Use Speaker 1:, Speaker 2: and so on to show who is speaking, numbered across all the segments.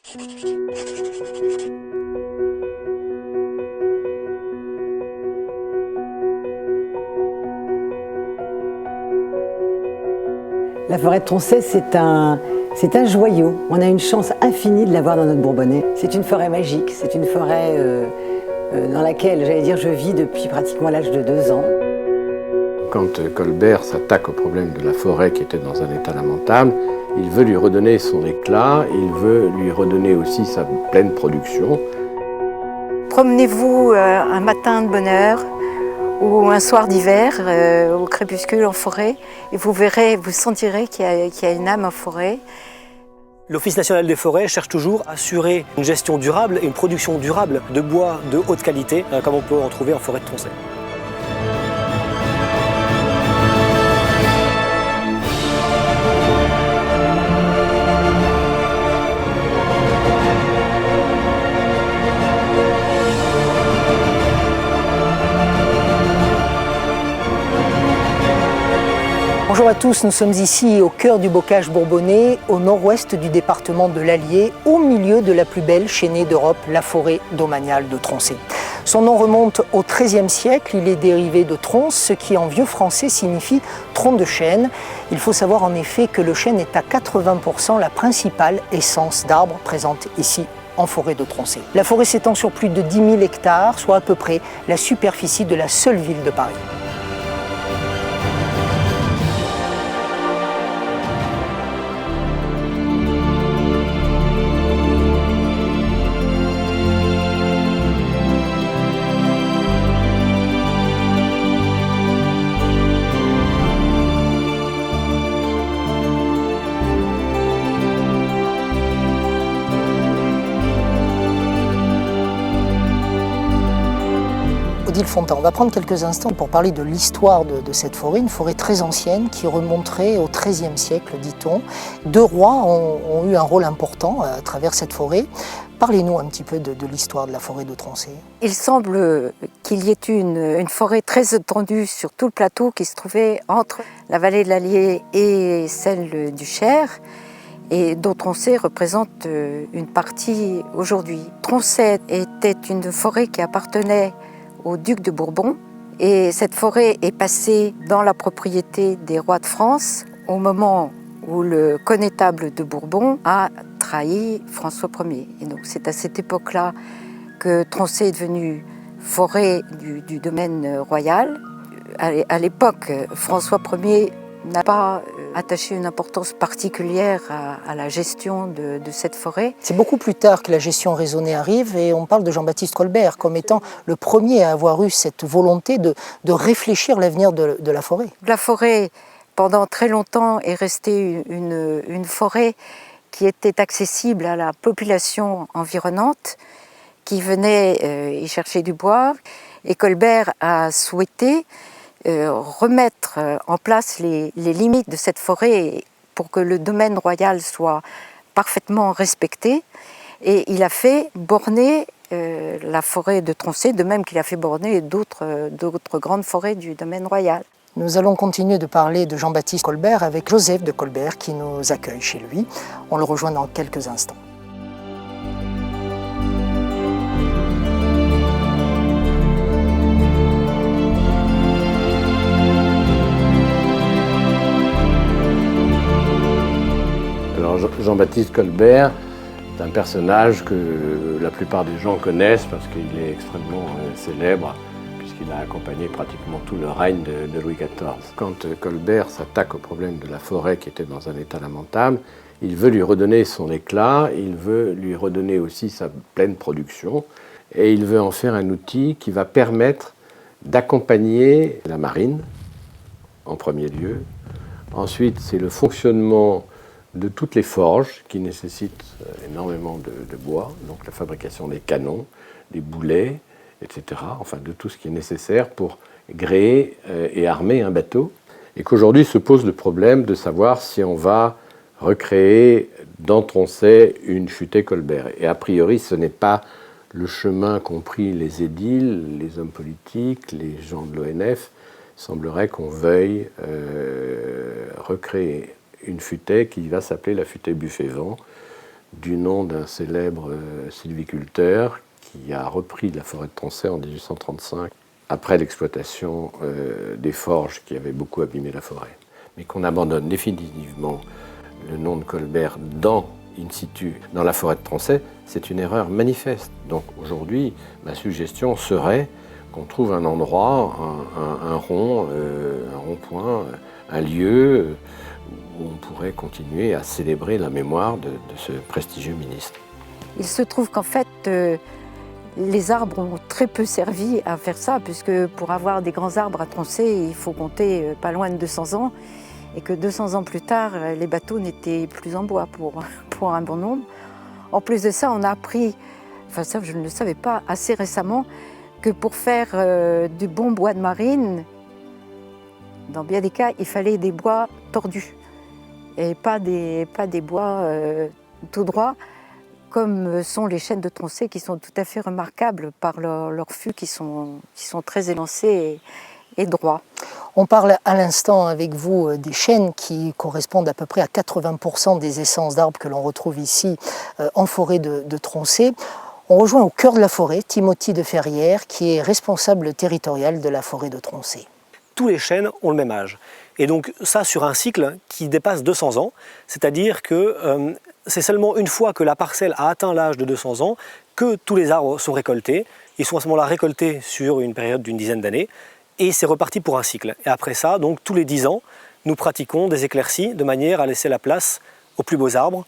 Speaker 1: La forêt de Troncey, c'est un joyau. On a une chance infinie de l'avoir dans notre Bourbonnais. C'est une forêt magique, c'est une forêt dans laquelle, j'allais dire, je vis depuis pratiquement l'âge de 2 ans.
Speaker 2: Quand Colbert s'attaque au problème de la forêt qui était dans un état lamentable, il veut lui redonner son éclat, il veut lui redonner aussi sa pleine production.
Speaker 3: Promenez-vous un matin de bonne heure ou un soir d'hiver au crépuscule en forêt et vous verrez, vous sentirez qu'il y a une âme en forêt.
Speaker 4: L'Office national des forêts cherche toujours à assurer une gestion durable et une production durable de bois de haute qualité, comme on peut en trouver en forêt de Troncey.
Speaker 5: Bonjour à tous, nous sommes ici au cœur du bocage bourbonnais, au nord-ouest du département de l'Allier, au milieu de la plus belle chênaie d'Europe, la forêt domaniale de Troncey. Son nom remonte au XIIIe siècle, il est dérivé de tronce, ce qui en vieux français signifie tronc de chêne. Il faut savoir en effet que le chêne est à 80% la principale essence d'arbre présente ici en forêt de Troncey. La forêt s'étend sur plus de 10 000 hectares, soit à peu près la superficie de la seule ville de Paris. Odile Fontan, on va prendre quelques instants pour parler de l'histoire de cette forêt, une forêt très ancienne qui remonterait au XIIIe siècle, dit-on. 2 rois ont eu un rôle important à travers cette forêt. Parlez-nous un petit peu de l'histoire de la forêt de Troncey.
Speaker 3: Il semble qu'il y ait eu une forêt très étendue sur tout le plateau qui se trouvait entre la vallée de l'Allier et celle du Cher, et dont Troncey représente une partie aujourd'hui. Troncey était une forêt qui appartenait au duc de Bourbon, et cette forêt est passée dans la propriété des rois de France au moment où le connétable de Bourbon a trahi François Ier. Et donc c'est à cette époque-là que Troncey est devenu forêt du domaine royal. À l'époque, François Ier n'a pas attaché une importance particulière à la gestion de cette forêt.
Speaker 5: C'est beaucoup plus tard que la gestion raisonnée arrive et on parle de Jean-Baptiste Colbert comme étant le premier à avoir eu cette volonté de réfléchir l'avenir de la forêt.
Speaker 3: La forêt, pendant très longtemps, est restée une forêt qui était accessible à la population environnante qui venait y chercher du bois, et Colbert a souhaité remettre en place les limites de cette forêt pour que le domaine royal soit parfaitement respecté. Et il a fait borner la forêt de Troncey, de même qu'il a fait borner d'autres grandes forêts du domaine royal.
Speaker 5: Nous allons continuer de parler de Jean-Baptiste Colbert avec Joseph de Colbert qui nous accueille chez lui. On le rejoint dans quelques instants.
Speaker 2: Jean-Baptiste Colbert est un personnage que la plupart des gens connaissent parce qu'il est extrêmement célèbre, puisqu'il a accompagné pratiquement tout le règne de Louis XIV. Quand Colbert s'attaque au problème de la forêt qui était dans un état lamentable, il veut lui redonner son éclat, il veut lui redonner aussi sa pleine production, et il veut en faire un outil qui va permettre d'accompagner la marine, en premier lieu. Ensuite, c'est le fonctionnement de toutes les forges qui nécessitent énormément de bois, donc la fabrication des canons, des boulets, etc., enfin de tout ce qui est nécessaire pour gréer et armer un bateau. Et qu'aujourd'hui se pose le problème de savoir si on va recréer dans Troncey une futaie Colbert. Et a priori, ce n'est pas le chemin qu'ont pris les édiles, les hommes politiques, les gens de l'ONF. Il semblerait qu'on veuille recréer une futaie qui va s'appeler la futaie Buffet-Vent, du nom d'un célèbre sylviculteur qui a repris la forêt de Troncey en 1835, après l'exploitation des forges qui avaient beaucoup abîmé la forêt. Mais qu'on abandonne définitivement le nom de Colbert in situ dans la forêt de Troncey, c'est une erreur manifeste. Donc aujourd'hui, ma suggestion serait qu'on trouve un endroit, un rond-point, un lieu où on pourrait continuer à célébrer la mémoire de ce prestigieux ministre.
Speaker 3: Il se trouve qu'en fait, les arbres ont très peu servi à faire ça, puisque pour avoir des grands arbres à Troncey, il faut compter pas loin de 200 ans, et que 200 ans plus tard, les bateaux n'étaient plus en bois pour un bon nombre. En plus de ça, on a appris, enfin ça je ne le savais pas, assez récemment, que pour faire du bon bois de marine, dans bien des cas, il fallait des bois tordus, et pas des bois tout droits, comme sont les chênes de Troncey, qui sont tout à fait remarquables par leurs fûts qui sont très élancés et droits.
Speaker 5: On parle à l'instant avec vous des chênes qui correspondent à peu près à 80% des essences d'arbres que l'on retrouve ici en forêt de Troncey. On rejoint au cœur de la forêt Timothy de Ferrières, qui est responsable territorial de la forêt de Troncey.
Speaker 4: Tous les chênes ont le même âge. Et donc ça sur un cycle qui dépasse 200 ans, c'est-à-dire que c'est seulement une fois que la parcelle a atteint l'âge de 200 ans que tous les arbres sont récoltés. Ils sont à ce moment-là récoltés sur une période d'une dizaine d'années et c'est reparti pour un cycle. Et après ça, donc tous les 10 ans, nous pratiquons des éclaircies de manière à laisser la place aux plus beaux arbres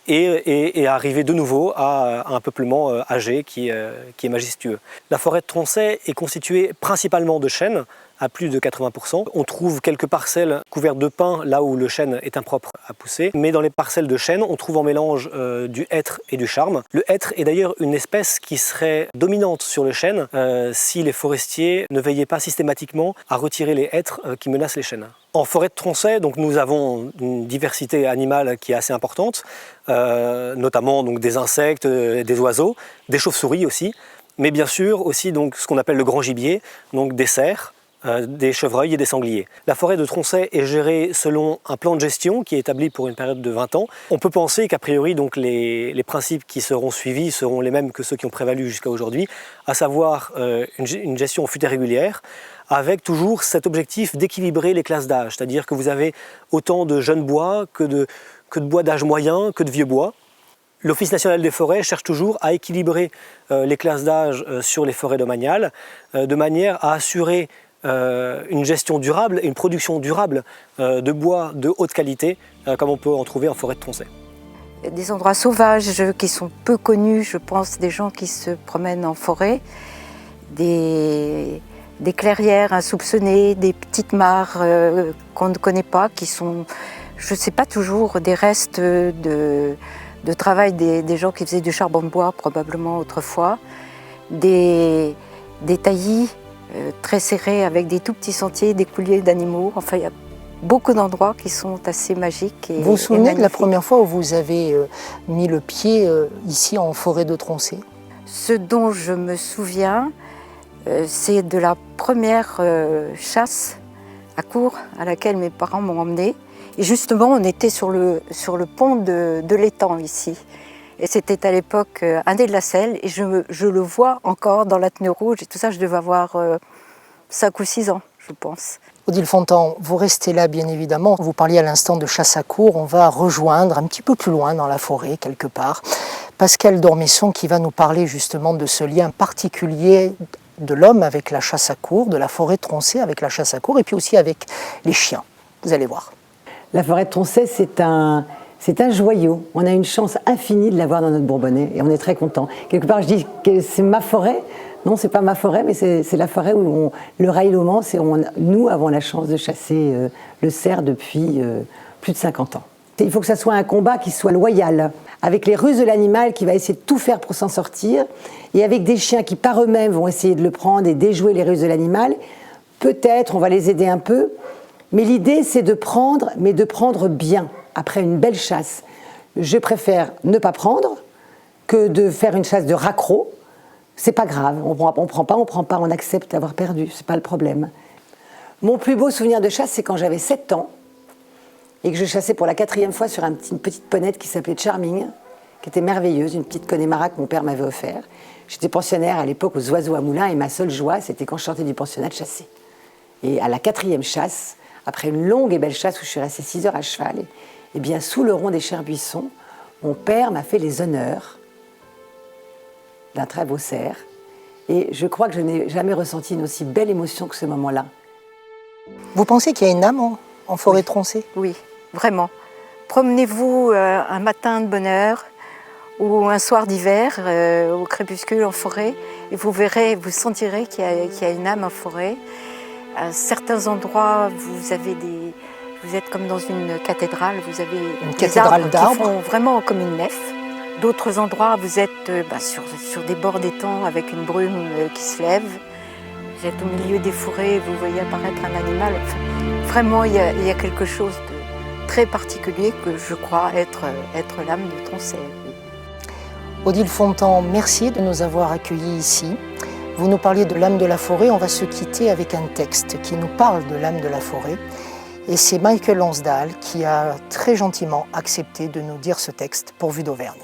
Speaker 4: et à arriver de nouveau à un peuplement âgé qui est majestueux. La forêt de Troncey est constituée principalement de chênes, à plus de 80%. On trouve quelques parcelles couvertes de pins là où le chêne est impropre à pousser, mais dans les parcelles de chêne, on trouve en mélange du hêtre et du charme. Le hêtre est d'ailleurs une espèce qui serait dominante sur le chêne si les forestiers ne veillaient pas systématiquement à retirer les hêtres qui menacent les chênes. En forêt de Troncey, donc, nous avons une diversité animale qui est assez importante, notamment donc, des insectes, des oiseaux, des chauves-souris aussi, mais bien sûr aussi donc, ce qu'on appelle le grand gibier, donc des cerfs, des chevreuils et des sangliers. La forêt de Troncey est gérée selon un plan de gestion qui est établi pour une période de 20 ans. On peut penser qu'a priori donc, les principes qui seront suivis seront les mêmes que ceux qui ont prévalu jusqu'à aujourd'hui, à savoir une gestion fut et régulière, avec toujours cet objectif d'équilibrer les classes d'âge, c'est-à-dire que vous avez autant de jeunes bois que de bois d'âge moyen, que de vieux bois. L'Office national des forêts cherche toujours à équilibrer les classes d'âge sur les forêts domaniales, de manière à assurer une gestion durable et une production durable de bois de haute qualité, comme on peut en trouver en forêt de Troncey.
Speaker 3: Des endroits sauvages qui sont peu connus, je pense, des gens qui se promènent en forêt, des clairières insoupçonnées, des petites mares qu'on ne connaît pas, qui sont, je ne sais pas toujours, des restes de travail des gens qui faisaient du charbon de bois, probablement autrefois, des taillis très serrés avec des tout petits sentiers, des couliers d'animaux. Enfin, il y a beaucoup d'endroits qui sont assez magiques.
Speaker 5: Vous vous souvenez de la première fois où vous avez mis le pied ici en forêt de Troncey?
Speaker 3: Ce dont je me souviens, c'est de la première chasse à courre à laquelle mes parents m'ont emmenée. Et justement, on était sur le pont de l'étang ici. Et c'était à l'époque Indé de la Selle, et je le vois encore dans la tenue rouge, et tout ça, je devais avoir 5 ou 6 ans, je pense.
Speaker 5: Odile Fontan, vous restez là bien évidemment. Vous parliez à l'instant de chasse à courre. On va rejoindre un petit peu plus loin dans la forêt, quelque part, Pascal Dormesson qui va nous parler justement de ce lien particulier de l'homme avec la chasse à courre, de la forêt de Troncey avec la chasse à courre, et puis aussi avec les chiens. Vous allez voir.
Speaker 1: La forêt de Troncey, c'est un joyau. On a une chance infinie de l'avoir dans notre Bourbonnais et on est très content. Quelque part, je dis que c'est ma forêt. Non, c'est pas ma forêt, mais c'est la forêt où le raïlement, nous avons la chance de chasser le cerf depuis plus de 50 ans. Il faut que ça soit un combat qui soit loyal, avec les ruses de l'animal qui va essayer de tout faire pour s'en sortir, et avec des chiens qui par eux-mêmes vont essayer de le prendre et déjouer les ruses de l'animal. Peut-être on va les aider un peu, mais l'idée c'est de prendre, mais de prendre bien, après une belle chasse. Je préfère ne pas prendre que de faire une chasse de raccro. C'est pas grave, on prend pas, on accepte d'avoir perdu, c'est pas le problème. Mon plus beau souvenir de chasse, c'est quand j'avais 7 ans et que je chassais pour la 4e fois sur une petite ponette qui s'appelait Charming, qui était merveilleuse, une petite Connemara que mon père m'avait offert. J'étais pensionnaire à l'époque aux oiseaux à moulin et ma seule joie, c'était quand je sortais du pensionnat de chasser. Et à la 4e chasse, après une longue et belle chasse où je suis restée 6 heures à cheval, et bien sous le rond des Cherbuissons, mon père m'a fait les honneurs d'un très beau cerf. Et je crois que je n'ai jamais ressenti une aussi belle émotion que ce moment-là.
Speaker 5: Vous pensez qu'il y a une âme en forêt troncée?
Speaker 3: Oui, vraiment. Promenez-vous un matin de bonne heure ou un soir d'hiver au crépuscule en forêt et vous verrez, vous sentirez qu'il y a une âme en forêt. À certains endroits, vous êtes comme dans une cathédrale, vous avez
Speaker 5: une cathédrale d'arbres
Speaker 3: qui font vraiment comme une nef. D'autres endroits, vous êtes sur des bords d'étang avec une brume qui se lève. Vous êtes au milieu des forêts, vous voyez apparaître un animal. Enfin, vraiment, il y a quelque chose de très particulier que je crois être l'âme de Tronchet.
Speaker 5: Odile Fontan, merci de nous avoir accueillis ici. Vous nous parliez de l'âme de la forêt, on va se quitter avec un texte qui nous parle de l'âme de la forêt. Et c'est Michael Lonsdale qui a très gentiment accepté de nous dire ce texte pour Vue d'Auvergne.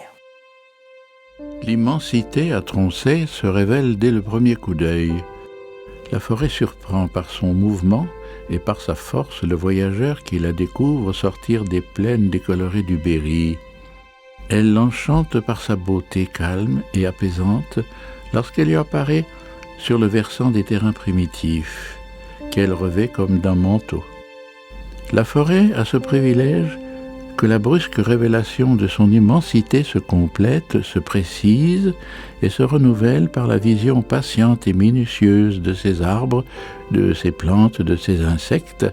Speaker 6: L'immensité à Tronchet se révèle dès le premier coup d'œil. La forêt surprend par son mouvement et par sa force le voyageur qui la découvre sortir des plaines décolorées du Berry. Elle l'enchante par sa beauté calme et apaisante lorsqu'elle lui apparaît sur le versant des terrains primitifs, qu'elle revêt comme d'un manteau. La forêt a ce privilège que la brusque révélation de son immensité se complète, se précise et se renouvelle par la vision patiente et minutieuse de ses arbres, de ses plantes, de ses insectes,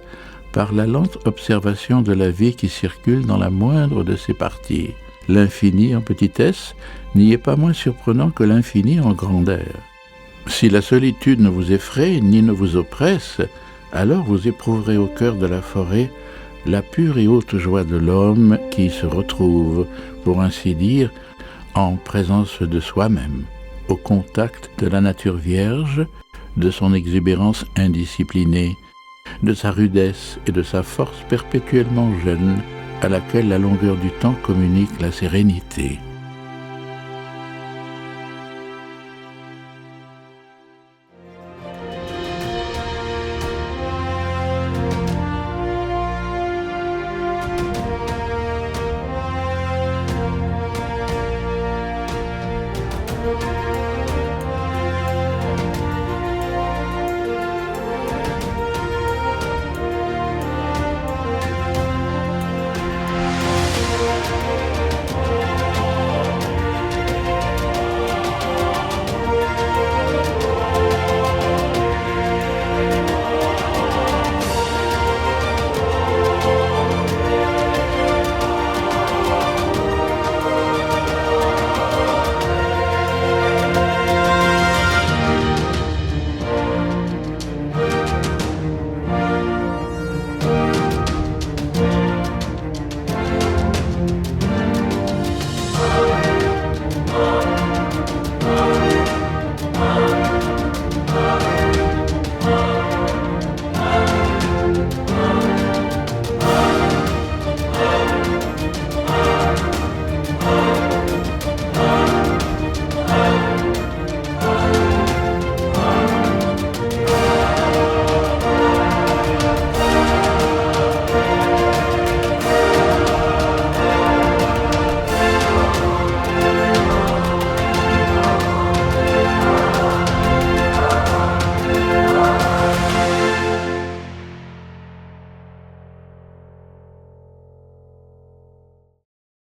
Speaker 6: par la lente observation de la vie qui circule dans la moindre de ses parties. L'infini en petitesse n'y est pas moins surprenant que l'infini en grandeur. Si la solitude ne vous effraie ni ne vous oppresse, alors vous éprouverez au cœur de la forêt la pure et haute joie de l'homme qui se retrouve, pour ainsi dire, en présence de soi-même, au contact de la nature vierge, de son exubérance indisciplinée, de sa rudesse et de sa force perpétuellement jeune, à laquelle la longueur du temps communique la sérénité.